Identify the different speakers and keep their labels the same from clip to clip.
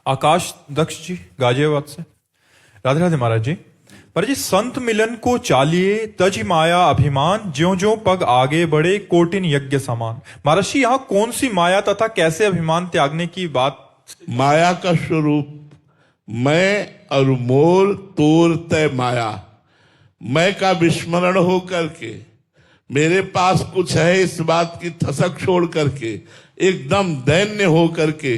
Speaker 1: आकाश दक्ष जी गाजियाबाद से। राधे राधे महाराज जी। पर जी संत मिलन को चालिए तज माया अभिमान, ज्यों ज्यों पग आगे बढ़े कोटिन यज्ञ समान। महाराज जी यहाँ कौन सी माया तथा कैसे अभिमान त्यागने की बात?
Speaker 2: माया का स्वरूप मैं और मोर तोर तय माया। मैं का विस्मरण हो करके मेरे पास कुछ है इस बात की थसक छोड़ करके एकदम दैन्य हो करके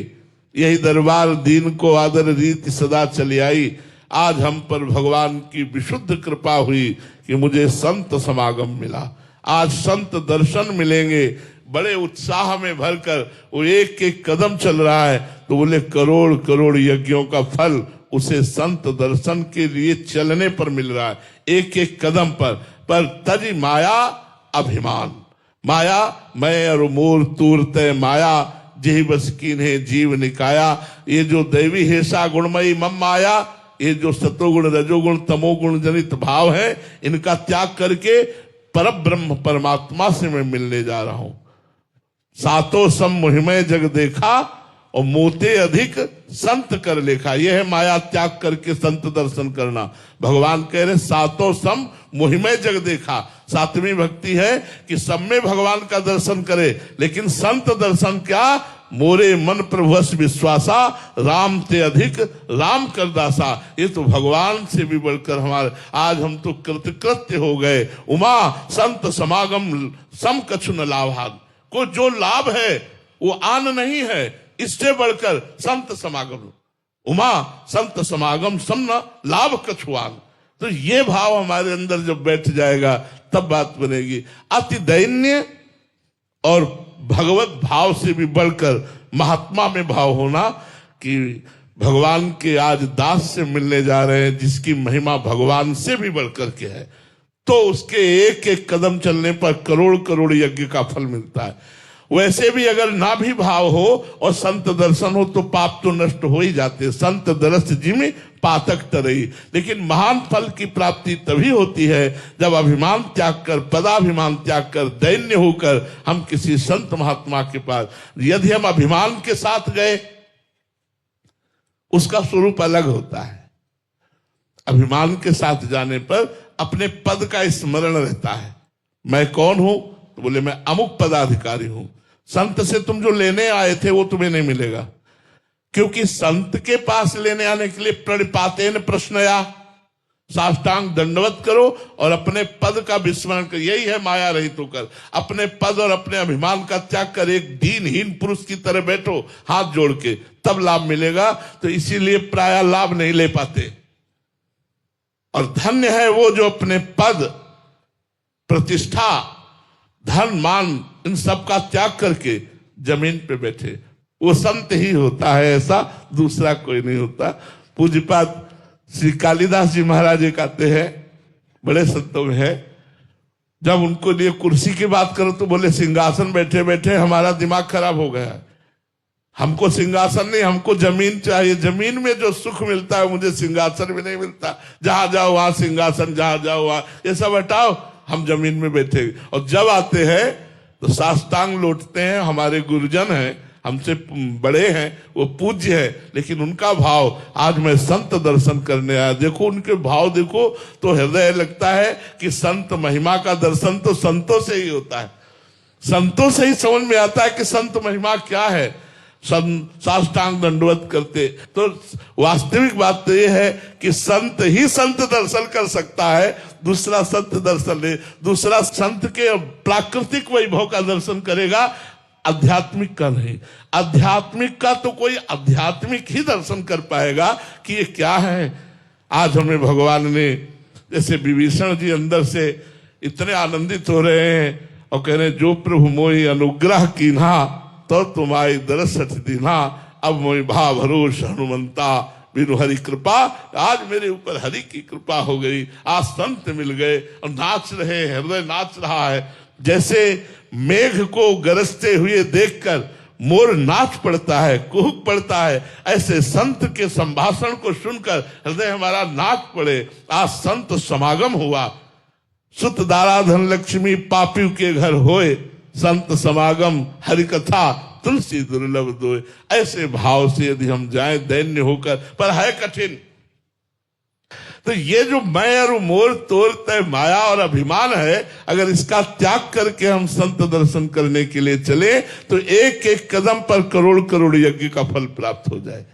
Speaker 2: यही दरबार दीन को आदर रीति सदा चली आई। आज हम पर भगवान की विशुद्ध कृपा हुई कि मुझे संत समागम मिला। आज संत दर्शन मिलेंगे। बड़े उत्साह में भरकर वो एक एक कदम चल रहा है तो बोले करोड़ करोड़ यज्ञों का फल उसे संत दर्शन के लिए चलने पर मिल रहा है, एक एक कदम पर तज माया अभिमान। माया मैं और मोर तूर तय माया, जेहि बस कीन्हे जीव निकाया। ये जो दैवी हेसा गुणमयी मम माया, ये जो सतोगुण रजोगुण तमोगुण जनित भाव है, इनका त्याग करके परब्रह्म परमात्मा से मैं मिलने जा रहा हूं। सातों सम मोहिमय जग देखा और मोते अधिक संत कर लेखा। यह है माया त्याग करके संत दर्शन करना। भगवान कह रहे सातों सम मोहिमय जग देखा। सातवीं भक्ति है कि सब में भगवान का दर्शन करे, लेकिन संत दर्शन क्या? मोरे मन प्रभुवश विश्वासा, राम ते अधिक राम कर दासा। ये तो भगवान से भी बढ़कर हमारे आज हम तो कृतकृत्य हो गए। उमा संत समागम सम कछु न लाभान। को जो लाभ है वो आन नहीं है, इससे बढ़कर संत समागम। उमा संत समागम सम न लाभ कछुआन। तो ये भाव हमारे अंदर जब बैठ जाएगा तब बात बनेगी। अति दैन्य और भगवत भाव से भी बढ़कर महात्मा में भाव होना कि भगवान के आज दास से मिलने जा रहे हैं जिसकी महिमा भगवान से भी बढ़कर के है, तो उसके एक एक कदम चलने पर करोड़ करोड़ यज्ञ का फल मिलता है। वैसे भी अगर ना भी भाव हो और संत दर्शन हो तो पाप तो नष्ट हो ही जाते। संत दरस जिमि पातक तरई। लेकिन महान फल की प्राप्ति तभी होती है जब अभिमान त्याग कर, पदाभिमान त्याग कर, दैन्य होकर हम किसी संत महात्मा के पास। यदि हम अभिमान के साथ गए उसका स्वरूप अलग होता है। अभिमान के साथ जाने पर अपने पद का स्मरण रहता है। मैं कौन हूं? तो बोले मैं अमुक पदाधिकारी हूं। संत से तुम जो लेने आए थे वो तुम्हें नहीं मिलेगा, क्योंकि संत के पास लेने आने के लिए प्रणिपातेन प्रश्नया, साष्टांग दंडवत करो और अपने पद का विस्मरण कर। यही है माया रहित होकर अपने पद और अपने अभिमान का त्याग कर एक दीनहीन पुरुष की तरह बैठो हाथ जोड़ के, तब लाभ मिलेगा। तो इसीलिए प्राय लाभ नहीं ले पाते। और धन्य है वो जो अपने पद, प्रतिष्ठा, धन, मान इन सब का त्याग करके जमीन पे बैठे। वो संत ही होता है, ऐसा दूसरा कोई नहीं होता। पूज्यपाद श्री कालिदास जी महाराज एक आते हैं, बड़े संतों में है। जब उनको लिए कुर्सी की बात करो तो बोले सिंहासन बैठे बैठे हमारा दिमाग खराब हो गया। हमको सिंहासन नहीं, हमको जमीन चाहिए। जमीन में जो सुख मिलता है मुझे सिंहासन में नहीं मिलता। जहां जाओ वहां सिंहासन, जहां जाओ वहां ये सब हटाओ, हम जमीन में बैठे। और जब आते हैं तो साष्टांग लौटते हैं। हमारे गुरुजन हैं, हमसे बड़े हैं, वो पूज्य है, लेकिन उनका भाव आज मैं संत दर्शन करने आया। देखो उनके भाव देखो तो हृदय लगता है कि संत महिमा का दर्शन तो संतों से ही होता है। संतों से ही समझ में आता है कि संत महिमा क्या है। साष्टांग दंडवत करते। तो वास्तविक बात तो यह है कि संत ही संत दर्शन कर सकता है, दूसरा संत दर्शन ले। दूसरा संत के प्राकृतिक वैभव का दर्शन करेगा, आध्यात्मिक का नहीं। आध्यात्मिक का तो कोई आध्यात्मिक ही दर्शन कर पाएगा कि ये क्या है। आज हमें भगवान ने, जैसे विभीषण जी अंदर से इतने आनंदित हो रहे हैं और कह रहे जो प्रभु मोहि अनुग्रह कीन्हा तो तुम्हारी दरसठ दीना, अब मोहि भा भरोस हनुमंता बिनु हरि कृपा। आज मेरे ऊपर हरि की कृपा हो गई, आज संत मिल गए और नाच रहे, हृदय नाच रहा है। जैसे मेघ को गरजते हुए देखकर मोर नाच पड़ता है, कुहुक पड़ता है, ऐसे संत के संभाषण को सुनकर हृदय हमारा नाच पड़े। आज संत समागम हुआ। सुत दारा धन लक्ष्मी पापी के घर होए, संत समागम हरि कथा तुलसी दुर्लभ दोय। ऐसे भाव से यदि हम जाएं दैन्य होकर, पर है कठिन। तो ये जो मैं और मोर तोर तय माया और अभिमान है, अगर इसका त्याग करके हम संत दर्शन करने के लिए चले तो एक एक कदम पर करोड़ करोड़ यज्ञ का फल प्राप्त हो जाए।